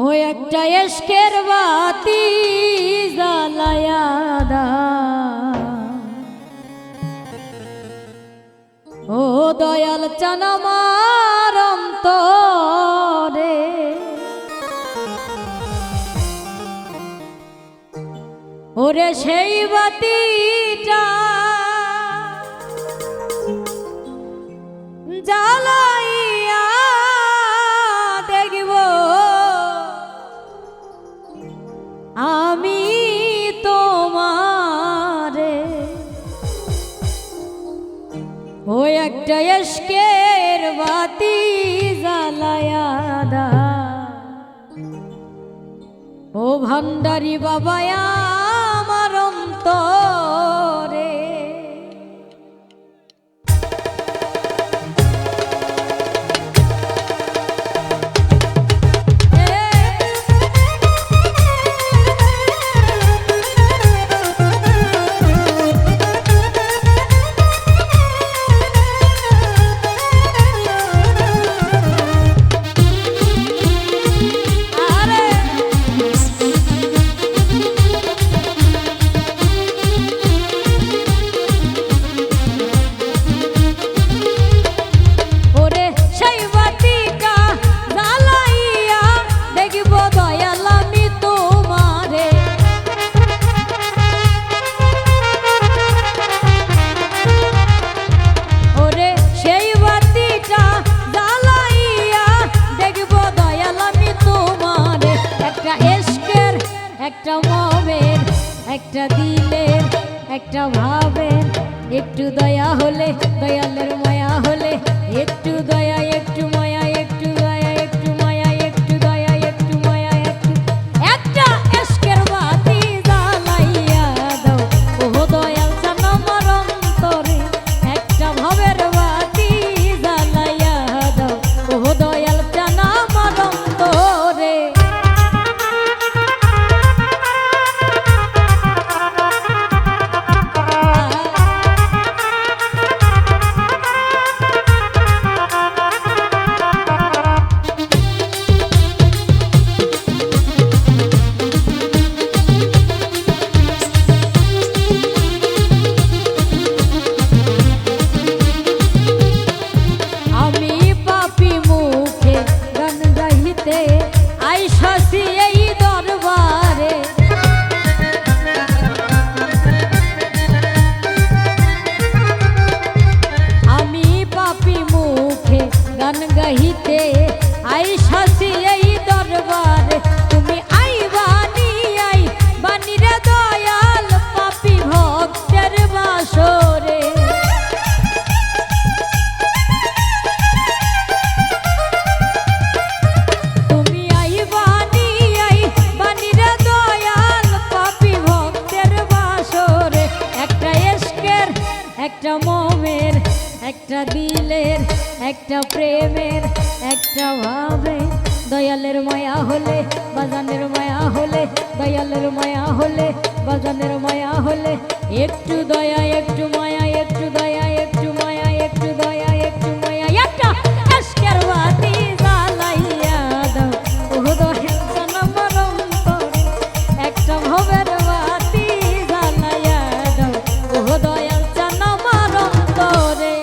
ও একটা এশকের বাতি জ্বালায়া দাও, ও দয়াল চান আমার অন্তরে, ওরে সেই বাতিটা জ্বালাইয়া দেখব আমি তোমারে। ও একটা এশকের বাতি জ্বালায়া দাও, ও ভান্ডারি বাবা আমার অন্তরে। একটা মমের, একটা দিলের, একটা ভাবের, একটু দয়া হলে, দয়ালের মায়া হলে, একটু দয়া একটু মায়া, একটু দয়া একটু মায়া, একটু দয়া একটু মায়া, একটু একটা এশকের বাতি জ্বালাইয়া দাও, ও দয়াল চান আমার অন্তরে। একটা ভাবের বাতি জ্বালাইয়া দাও, ও দয়াল চান আমার অন্তরে। গান গাহিতে আইসাছি এই দরবারে, তুমি আইবানি আই বানি রে দয়াল পাপী ভক্তের বাসরে। তুমি আইবানি আই বানি রে দয়াল পাপী ভক্তের বাসরে। একটা এশকের, একটা মমের, একটা দিলের, একটা প্রেমের, একটা ভাবে, দয়ালের মায়া হলে, বাজানের মায়া হলে, দয়ালের মায়া হলে, বাজানের মায়া হলে, একটু দয়া একটু মায়া, একটু দয়া একটু মায়া, একটু দয়া একটু মায়া, একটা এশকের বাতি জ্বালাইয়া দাও, ও দয়াল চান আমার অন্তরে। একটা ভবের বাতি জ্বালাইয়া দাও, ও দয়াল চান আমার অন্তরে।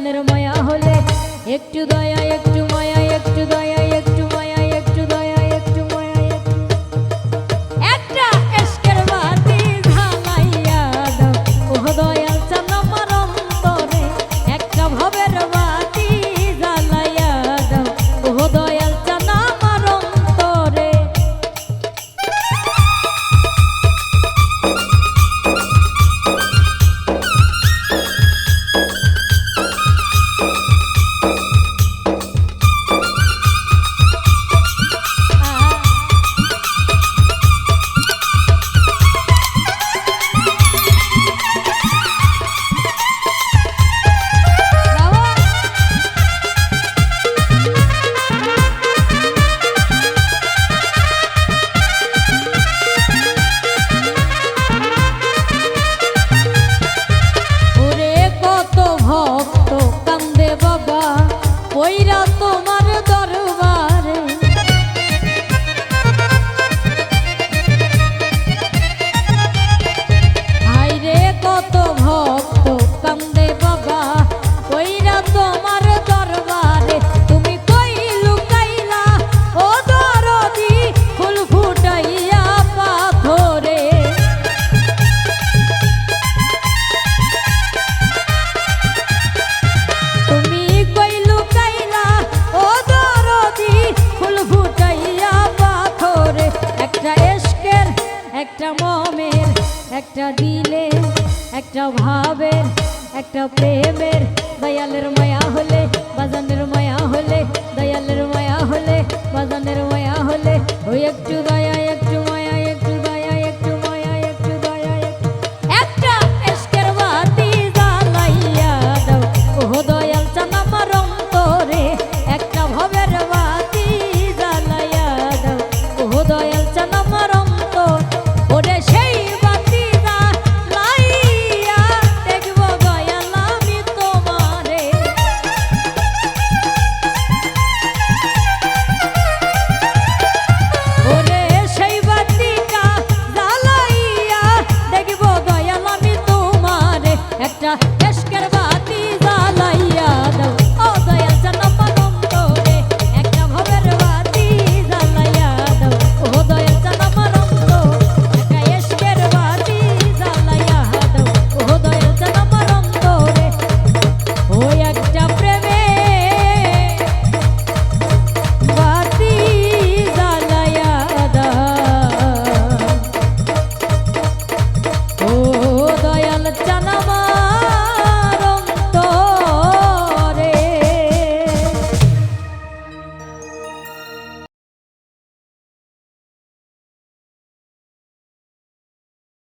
প্রাণের মায়া হলে একটু দয়া একটু মায়া একটু দয়া একটু মায়া একটু দয়া একটু মায়া একটা এশকের বাতি জ্বালাইয়া দাও ও দয়াল চান আমার অন্তরে একটা ভবের বাতি জ্বালাইয়া দাও ও দয়াল চান আমার অন্তরে কইরা তোমার দরবারে হায়রে কত ভক্ত কান্দে বাবা কইরা তোমার দরবারে তুমি কই লুকাইলা ও দরদি ফুল ফুটাইয়া পাথরে তুমি কই লুকাইলা ও দরদি ফুল ফুটাইয়া পাথরে একটা এশকের একটা মমের একটা দিলে একটা ভাবের একটা প্রেমের